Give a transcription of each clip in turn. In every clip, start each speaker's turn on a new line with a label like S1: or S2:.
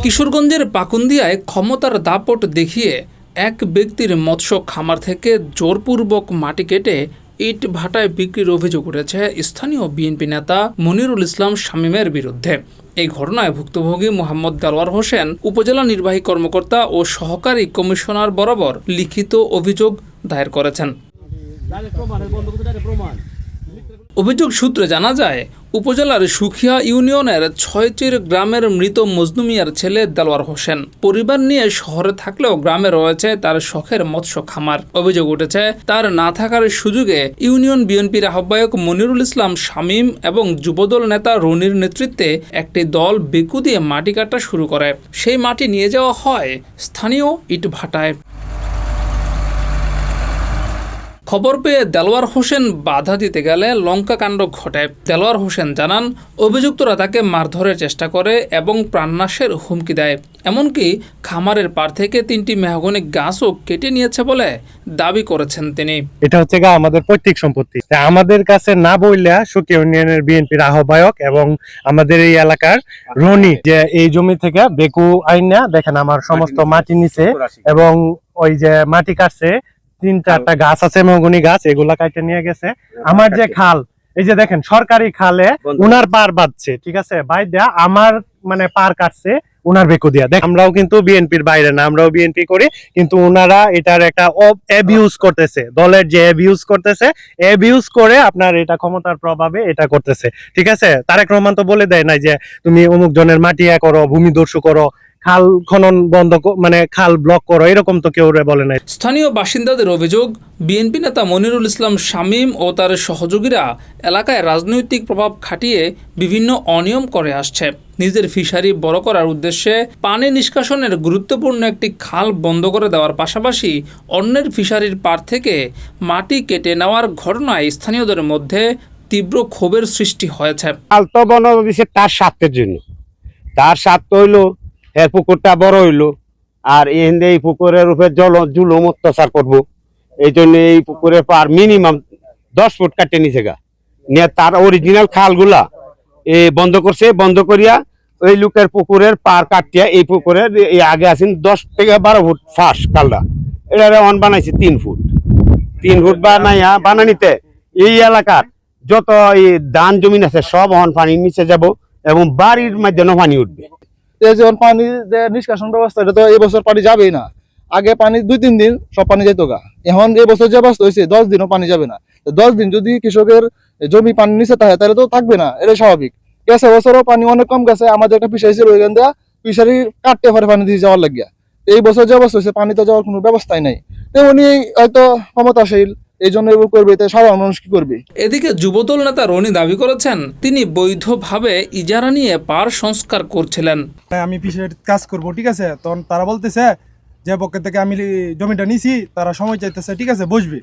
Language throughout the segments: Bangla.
S1: কিশোরগঞ্জের পাকুন্দিয়ায় ক্ষমতার দাপট দেখিয়ে এক ব্যক্তির মৎস্য খামার থেকে জোরপূর্বক মাটি কেটে ইট ভাটায় বিক্রির অভিযোগ উঠেছে স্থানীয় বিএনপি নেতা মনিরুল ইসলাম শামীমের বিরুদ্ধে। এই ঘটনায় ভুক্তভোগী মোহাম্মদ দেলোয়ার হোসেন উপজেলা নির্বাহী কর্মকর্তা ও সহকারী কমিশনার বরাবর লিখিত অভিযোগ দায়ের করেছেন। অভিযোগ সূত্রে জানা যায়, উপজেলার সুখিয়া ইউনিয়নের ছয়চির গ্রামের মৃত মজনু মিয়ার ছেলে দেলোয়ার হোসেন পরিবার নিয়ে শহরে থাকলেও গ্রামে রয়েছে তার শখের মৎস্য খামার। অভিযোগ উঠেছে, তার না থাকার সুযোগে ইউনিয়ন বিএনপির আহ্বায়ক মনিরুল ইসলাম শামীম এবং যুবদল নেতা রনির নেতৃত্বে একটি দল বেকু দিয়ে মাটি কাটা শুরু করে। সেই মাটি নিয়ে যাওয়া হয় স্থানীয় ইটভাটায়। খবর পেয়ে দেলোয়ার হোসেন বাধা দিতে গেলে লঙ্কাকাণ্ড ঘটে। দেলোয়ার হোসেন জানান, অভিযুক্তরা তাকে মারধরের চেষ্টা করে এবং প্রাণনাশের হুমকি দেয়। এমনকি খামারের পাড় থেকে 3টি মেহগনি গাছও কেটে নিয়েছে বলে দাবি করেছেন তিনি।
S2: এটা হচ্ছে আমাদের পৈতৃক সম্পত্তি, আমাদের কাছে না বললে সুখিয়া ইউনিয়নের বিএনপির আহ্বায়ক এবং আমাদের এই এলাকার রনি যে এই জমি থেকে বেকু আইনা দেখেন আমার সমস্ত মাটি নিছে এবং ওই যে মাটি কাটছে 3-4টা গাছ আছে মেহগনি গাছ, এগুলা কাটে নিয়ে গেছে। আমার যে খাল, এই যে দেখেন সরকারি খালে উনার পার বাঁধছে, ঠিক আছে, বাই দেয়া আমার মানে পার কাটছে উনার বেকু দিয়া। দেখ আমরাও কিন্তু বিএনপির বাইরে না, আমরাও বিএনপি করি, কিন্তু উনারা এটার একটা অ্যাবিউজ করতেছে, দলের যে অ্যাবিউজ করতেছে, অ্যাবিউজ করে আপনার এটা ক্ষমতার প্রভাবে এটা করতেছে, ঠিক আছে। তারেক রহমান তো বলে দেয় নাই যে তুমি অমুক জনের মাটি করো, ভূমি দস্যু করো, খাল খনন বন্ধ মানে খাল ব্লক করো, এরকম তো কেউ বলে নাই।
S1: স্থানীয় বাসিন্দাদের অভিযোগ, বিএনপি নেতা মনিরুল ইসলাম শামীম ও তার সহযোগীরা এলাকায় রাজনৈতিক প্রভাব খাটিয়ে বিভিন্ন অনিয়ম করে আসছে। নিজের ফিশারি বড় করার উদ্দেশ্যে পানি নিষ্কাশনের গুরুত্বপূর্ণ একটি খাল বন্ধ করে দেওয়ার পাশাপাশি অন্যের ফিশারির পাড় থেকে মাটি কেটে নেওয়ার ঘটনায় স্থানীয়দের মধ্যে তীব্র ক্ষোভের সৃষ্টি হয়েছে।
S3: খাল তো বন্ধ দিচ্ছে তার স্বার্থের জন্য, তার স্বার্থ হইলো এর পুকুরটা বড় হইলো, আর এই পুকুরের উপরে জুলুম অত্যাচার করবো, এই জন্য এই পুকুরের পার মিনিমাম 10 ফুট কাটে নিচে গা নিয়ে তার অরিজিনাল খালগুলা বন্ধ করছে। বন্ধ করিয়া ওই লোকের পুকুরের পার কাটিয়া এই পুকুরের আগে আছেন 10 থেকে 12 ফুট ফাঁস খালটা, এটা অন বানাইছে 3 ফুট বানাইয়া বানানিতে এই এলাকার যত এই ধান জমিন আছে সব অন পানির নিচে যাব এবং বাড়ির মাধ্যমে পানি উঠবে।
S4: যেমন পানি যে নিষ্কাশন ব্যবস্থা, এটা তো এই বছর পানি যাবেই না। আগে পানি 2-3 দিন সব পানি যেত গা, এখন এই বছর যে অবস্থা হয়েছে 10 দিনও পানি যাবে না। 10 দিন যদি কৃষকের জমি পানি নিচে থাকে তাহলে তো থাকবে না, এটা স্বাভাবিক। গেছে বছরও পানি অনেক কম গেছে, আমাদের একটা ফিশারি ছিল ওইখান দেওয়া ফিশারি কাটতে পারে পানি দিয়ে যাওয়ার লাগিয়া। এই বছর যে অবস্থা হয়েছে পানি তো যাওয়ার কোনো ব্যবস্থাই নাই। উনি হয়তো ক্ষমতাশীল, এই জন্য করবে, তাই সাধারণ মানুষ কি করবে।
S1: এদিকে যুবদল নেতা রনি দাবি করেছেন, তিনি বৈধভাবে ইজারা নিয়ে পার সংস্কার করছিলেন।
S5: আমি ফিশারির কাজ করব, ঠিক আছে, তখন তারা বলতেছে যে পক্ষে থেকে আমি জমিটা নিছি, তারা সময় চাইতেছে, ঠিক আছে বসবে।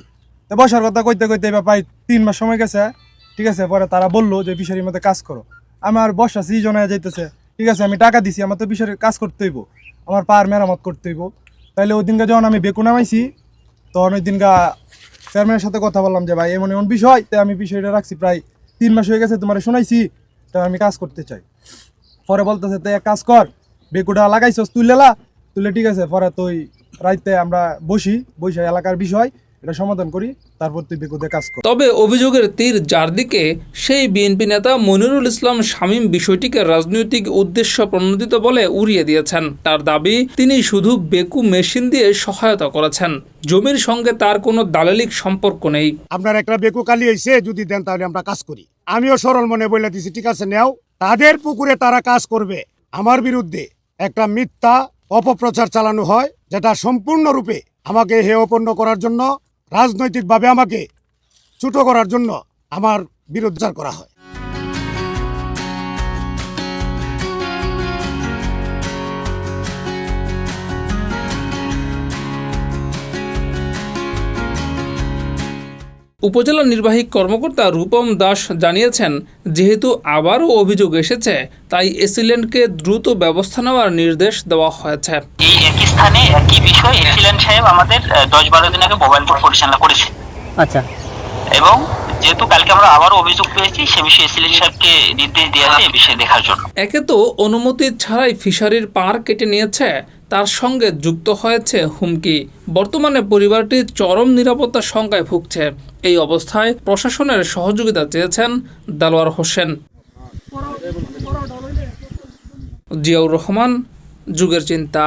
S5: তো বসার কথা কইতে কইতে প্রায় 3 মাস সময় গেছে, ঠিক আছে। পরে তারা বললো যে ফিশারির মধ্যে কাজ করো, আমার বসা সিজন হয়ে যাইতেছে, ঠিক আছে, আমি টাকা দিছি, আমার তো ফিশারির কাজ করতে হইব, আমার পার মেরামত করতে হইব। তাইলে ওই দিনকে যখন আমি বেকু নামাইছি তখন ওই দিনকা চেয়ারম্যানের সাথে কথা বললাম যে ভাই এমন এমন বিষয়, তাই আমি বিষয়টা রাখছি, প্রায় 3 মাস হয়ে গেছে, তোমার শোনাইছি, তাই আমি কাজ করতে চাই। পরে বলতেছে তাই এক কাজ কর, বেকুটা লাগাইছস তুলে ঠিক আছে, পরে তুই রাইতে আমরা বসে এলাকার বিষয় এটা সমাধান করি, তারপর তুই বেকুতে কাজ কর।
S1: তবে অভিযোগের তীর যার দিকে, সেই বিএনপি নেতা মনিরুল ইসলাম শামীম বিষয়টিকে রাজনৈতিক উদ্দেশ্য প্রণোদিত বলে উড়িয়ে দিয়েছেন। তার দাবি, তিনি শুধু বেকু মেশিন দিয়ে সহায়তা করেছেন, জমির সঙ্গে তার কোনো দালালিক সম্পর্ক নেই।
S6: আপনার একটা বেকু কালি হয়েছে, যদি দেন তাহলে আমরা কাজ করি। আমিও সরল মনে বলে দিছি, ঠিক আছে নেও, তাদের পুকুরে তারা কাজ করবে। আমার বিরুদ্ধে একটা মিথ্যা অপপ্রচার চালানো হয়, যেটা সম্পূর্ণরূপে আমাকে হেয়পন্ন করার জন্য, রাজনৈতিকভাবে আমাকে ছোট করার জন্য আমার বিরোধিতা করা হয়।
S1: উপজেলা নির্বাহী কর্মকর্তা রূপম দাস জানিয়েছেন, যেহেতু আবারও অভিযোগ এসেছে, তাই এসিল্যান্ডকে দ্রুত ব্যবস্থা নেওয়ার নির্দেশ দেওয়া হয়েছে।
S7: এই একই স্থানে একই বিষয় এসিল্যান্ড সাহেব আমাদের 10-12 দিন আগে মোবাইল কোর্ট পরিচালনা করেছে।
S8: আচ্ছা।
S7: এবং যেহেতু কালকে আমরা আবারও অভিযোগ পেয়েছি, সে বিষয়ে এসএলএন সাহেবকে নির্দেশ দিয়েছে এই বিষয়ে দেখার জন্য।
S1: একে তো অনুমতি ছাড়াই ফিশারির পাড় কেটে নিয়েছে, তার সঙ্গে যুক্ত হয়েছে হুমকি। বর্তমানে পরিবারটি চরম নিরাপত্তার শঙ্কায় ভুগছে। এই অবস্থায় প্রশাসনের সহযোগিতা চেয়েছেন দেলোয়ার হোসেন। জিয়াউর রহমান, যুগের চিন্তা।